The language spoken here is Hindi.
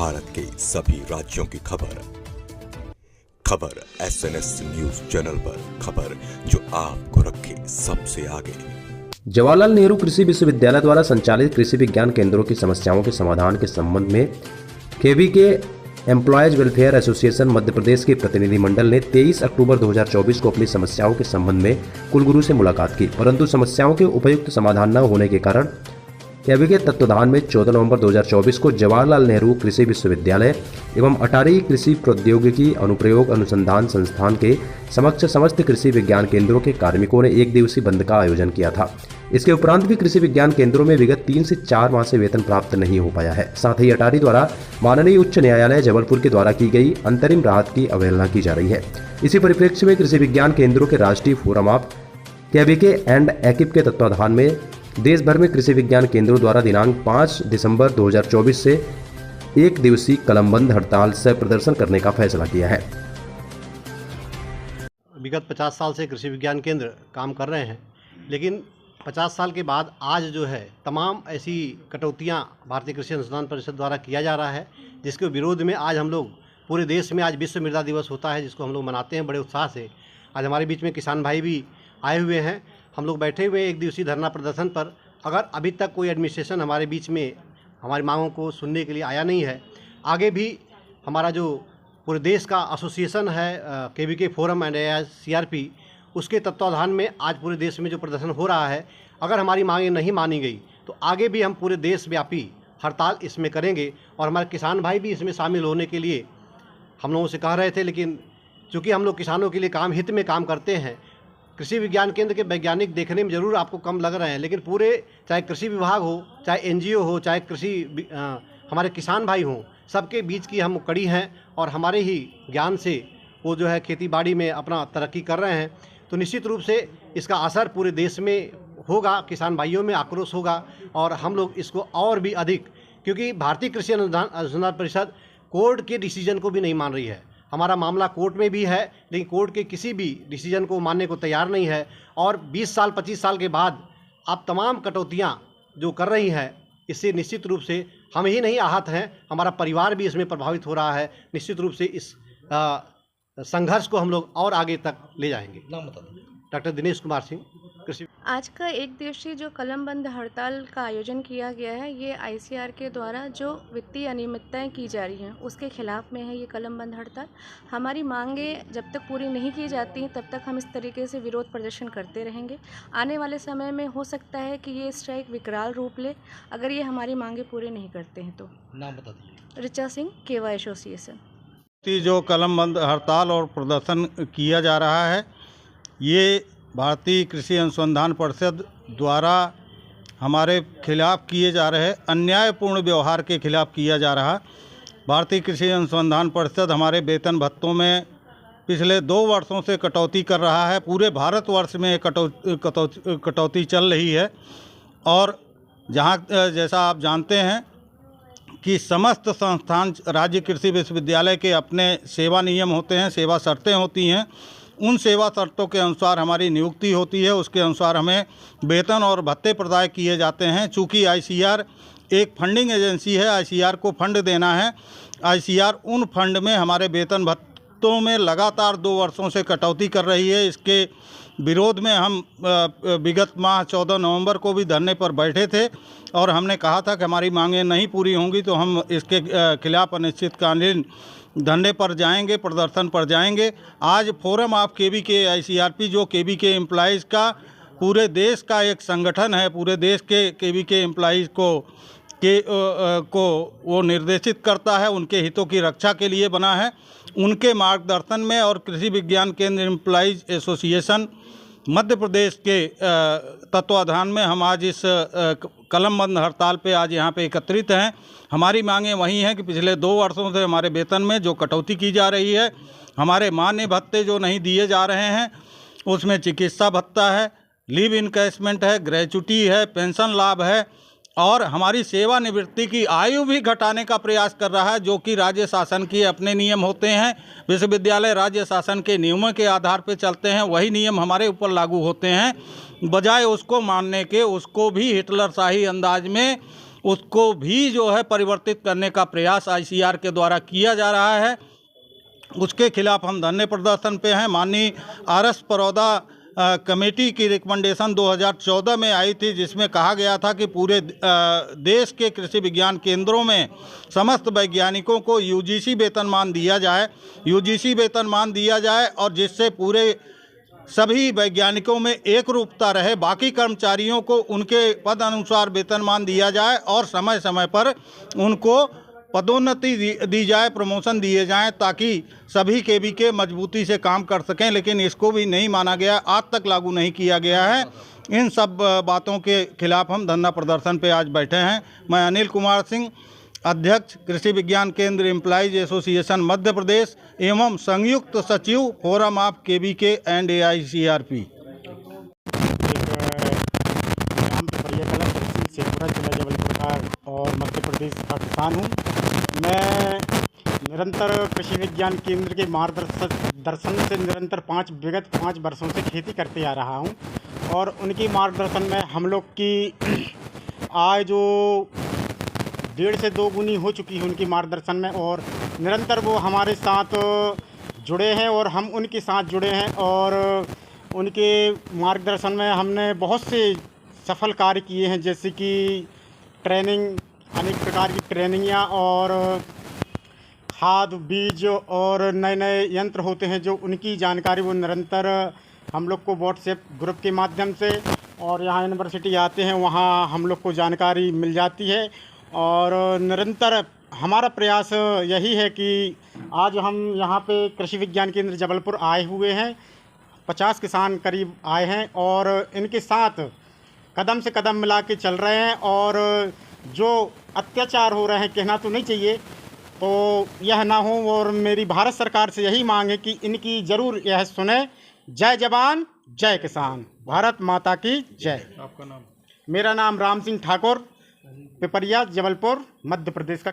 भारत के सभी राज्यों की खबर SNS न्यूज चैनल पर, खबर जो आपको रखे सबसे आगे। जवाहरलाल नेहरू कृषि विश्वविद्यालय द्वारा संचालित कृषि विज्ञान केंद्रों की समस्याओं के समाधान के संबंध में KVK employees welfare association Madhya Pradesh के प्रतिनिधिमंडल ने 23 अक्टूबर 2024 को अपनी समस्याओं के संबंध में कुलगुरु से मुलाकात की, परंतु समस्याओं के उपयुक्त समाधान न होने के कारण केवीके तत्वाधान में 14 नवंबर 2024 को जवाहरलाल नेहरू कृषि विश्वविद्यालय एवं अटारी कृषि प्रौद्योगिकी अनुप्रयोग अनुसंधान संस्थान के समक्ष समस्त कृषि विज्ञान केंद्रों के कार्मिकों ने एक दिवसीय बंद का आयोजन किया था। इसके उपरांत भी कृषि विज्ञान केंद्रों में विगत 3 से 4 माह से वेतन प्राप्त नहीं हो पाया है। साथ ही अटारी द्वारा माननीय उच्च न्यायालय जबलपुर के द्वारा की गई अंतरिम राहत की अवहेलना की जा रही है। इसी परिप्रेक्ष्य में कृषि विज्ञान केंद्रों के राष्ट्रीय फोरम ऑफ केवीके एंड एकिप के तत्वाधान में देश भर में कृषि विज्ञान केंद्रों द्वारा दिनांक 5 दिसंबर 2024 से एक दिवसीय कलमबंद हड़ताल से प्रदर्शन करने का फैसला किया है। विगत 50 साल से कृषि विज्ञान केंद्र काम कर रहे हैं, लेकिन 50 साल के बाद आज जो है तमाम ऐसी कटौतियां भारतीय कृषि अनुसंधान परिषद द्वारा किया जा रहा है, जिसके विरोध में आज हम लोग पूरे देश में आज विश्व मृदा दिवस होता है, जिसको हम लोग मनाते हैं बड़े उत्साह से। आज हमारे बीच में किसान भाई भी आए हुए हैं। हम लोग बैठे हुए एक दिवसीय धरना प्रदर्शन पर। अगर अभी तक कोई एडमिनिस्ट्रेशन हमारे बीच में हमारी मांगों को सुनने के लिए आया नहीं है, आगे भी हमारा जो पूरे देश का एसोसिएशन है केवीके फोरम एंड CRP, उसके तत्वाधान में आज पूरे देश में जो प्रदर्शन हो रहा है, अगर हमारी मांगें नहीं मानी गई तो आगे भी हम पूरे देशव्यापी हड़ताल इसमें करेंगे। और हमारे किसान भाई भी इसमें शामिल होने के लिए हम लोगों से कह रहे थे, लेकिन चूँकि हम लोग किसानों के लिए हित में काम करते हैं, कृषि विज्ञान केंद्र के वैज्ञानिक देखने में ज़रूर आपको कम लग रहे हैं, लेकिन पूरे चाहे कृषि विभाग हो, चाहे NGO हो, चाहे कृषि हमारे किसान भाई हों, सबके बीच की हम कड़ी हैं और हमारे ही ज्ञान से वो जो है खेती बाड़ी में अपना तरक्की कर रहे हैं। तो निश्चित रूप से इसका असर पूरे देश में होगा, किसान भाइयों में आक्रोश होगा और हम लोग इसको और भी अधिक, क्योंकि भारतीय कृषि अनुसंधान परिषद कोर्ट के डिसीजन को भी नहीं मान रही है। हमारा मामला कोर्ट में भी है, लेकिन कोर्ट के किसी भी डिसीजन को मानने को तैयार नहीं है। और 20 साल 25 साल के बाद आप तमाम कटौतियां जो कर रही हैं, इससे निश्चित रूप से हम ही नहीं आहत हैं, हमारा परिवार भी इसमें प्रभावित हो रहा है। निश्चित रूप से इस संघर्ष को हम लोग और आगे तक ले जाएंगे। नाम बता दीजिए। डॉक्टर दिनेश कुमार सिंह, कृषि। आज का एक दिवसीय जो कलमबंद हड़ताल का आयोजन किया गया है, ये ICR के द्वारा जो वित्तीय अनियमितताएं की जा रही हैं उसके खिलाफ में है ये कलमबंद हड़ताल। हमारी मांगें जब तक पूरी नहीं की जाती तब तक हम इस तरीके से विरोध प्रदर्शन करते रहेंगे। आने वाले समय में हो सकता है कि ये स्ट्राइक विकराल रूप ले, अगर ये हमारी मांगें पूरी नहीं करते हैं तो। नाम बता दीजिए। Richa Singh, KY association. जो कलमबंद हड़ताल और प्रदर्शन किया जा रहा है, ये भारतीय कृषि अनुसंधान परिषद द्वारा हमारे खिलाफ किए जा रहे अन्यायपूर्ण व्यवहार के खिलाफ किया जा रहा। भारतीय कृषि अनुसंधान परिषद हमारे वेतन भत्तों में पिछले 2 वर्षों से कटौती कर रहा है। पूरे भारतवर्ष में कटौती चल रही है और जहाँ जैसा आप जानते हैं कि समस्त संस्थान राज्य कृषि विश्वविद्यालय के अपने सेवा नियम होते हैं, सेवा शर्तें होती हैं। उन सेवा शर्तों के अनुसार हमारी नियुक्ति होती है, उसके अनुसार हमें वेतन और भत्ते प्रदान किए जाते हैं। चूँकि ICR एक फंडिंग एजेंसी है, ICR को फंड देना है। ICR उन फंड में हमारे वेतन भत्तों में लगातार 2 वर्षों से कटौती कर रही है। इसके विरोध में हम विगत माह 14 नवंबर को भी धरने पर बैठे थे और हमने कहा था कि हमारी मांगें नहीं पूरी होंगी तो हम इसके खिलाफ अनिश्चितकालीन धरने पर जाएंगे, प्रदर्शन पर जाएंगे। आज फोरम ऑफ केवीके ICRP, जो केवीके एम्प्लॉयज़ का पूरे देश का एक संगठन है, पूरे देश के केवीके एम्प्लॉयज़ को वो निर्देशित करता है, उनके हितों की रक्षा के लिए बना है। उनके मार्गदर्शन में और कृषि विज्ञान केंद्र एम्प्लॉयज़ एसोसिएशन मध्य प्रदेश के तत्वाधान में हम आज इस कलमबंद हड़ताल पे आज यहाँ पे एकत्रित हैं। हमारी मांगें वही हैं कि पिछले 2 वर्षों से हमारे वेतन में जो कटौती की जा रही है, हमारे मान्य भत्ते जो नहीं दिए जा रहे हैं, उसमें चिकित्सा भत्ता है, लीव इनकैशमेंट है, ग्रेच्युटी है, पेंशन लाभ है और हमारी सेवानिवृत्ति की आयु भी घटाने का प्रयास कर रहा है, जो कि राज्य शासन के अपने नियम होते हैं। विश्वविद्यालय राज्य शासन के नियमों के आधार पर चलते हैं, वही नियम हमारे ऊपर लागू होते हैं। बजाय उसको मानने के उसको भी हिटलरशाही अंदाज में उसको भी जो है परिवर्तित करने का प्रयास ICR के द्वारा किया जा रहा है। उसके खिलाफ हम धरने प्रदर्शन पे हैं। माननीय RS परौदा कमेटी की रिकमेंडेशन 2014 में आई थी, जिसमें कहा गया था कि पूरे देश के कृषि विज्ञान केंद्रों में समस्त वैज्ञानिकों को UGC वेतनमान दिया जाए, UGC वेतनमान दिया जाए और जिससे पूरे सभी वैज्ञानिकों में एक रूपता रहे। बाकी कर्मचारियों को उनके पद अनुसार वेतनमान दिया जाए और समय समय पर उनको पदोन्नति दी जाए, प्रमोशन दिए जाएं, ताकि सभी KVK मजबूती से काम कर सकें। लेकिन इसको भी नहीं माना गया, आज तक लागू नहीं किया गया है। इन सब बातों के खिलाफ हम धरना प्रदर्शन पे आज बैठे हैं। मैं अनिल कुमार सिंह, अध्यक्ष कृषि विज्ञान केंद्र एम्प्लॉइज एसोसिएशन मध्य प्रदेश एवं संयुक्त सचिव forum of KVK and AICRP। Sheikhpura जिला जबलपुर का और मध्य प्रदेश का किसान हूँ। मैं निरंतर कृषि विज्ञान केंद्र के मार्गदर्शन से निरंतर विगत 5 वर्षों से खेती करते आ रहा हूँ और उनकी मार्गदर्शन में हम लोग की आय जो 1.5 से 2 गुनी हो चुकी है उनकी मार्गदर्शन में, और निरंतर वो हमारे साथ जुड़े हैं और हम उनके साथ जुड़े हैं। और उनके मार्गदर्शन में हमने बहुत से सफल कार्य किए हैं, जैसे कि ट्रेनिंग, अनेक प्रकार की ट्रेनिंगियाँ और खाद, बीज और नए नए यंत्र होते हैं जो उनकी जानकारी वो निरंतर हम लोग को व्हाट्सएप ग्रुप के माध्यम से और यहाँ यूनिवर्सिटी आते हैं वहाँ हम लोग को जानकारी मिल जाती है। और निरंतर हमारा प्रयास यही है कि आज हम यहाँ पे कृषि विज्ञान केंद्र जबलपुर आए हुए हैं। 50 किसान करीब आए हैं और इनके साथ कदम से कदम मिला के चल रहे हैं। और जो अत्याचार हो रहे हैं, कहना तो नहीं चाहिए, तो यह ना हो। और मेरी भारत सरकार से यही मांग है कि इनकी ज़रूर यह सुने। जय जवान जय किसान, भारत माता की जय। आपका नाम? मेरा नाम राम सिंह ठाकुर, पिपरिया, जबलपुर, मध्य प्रदेश का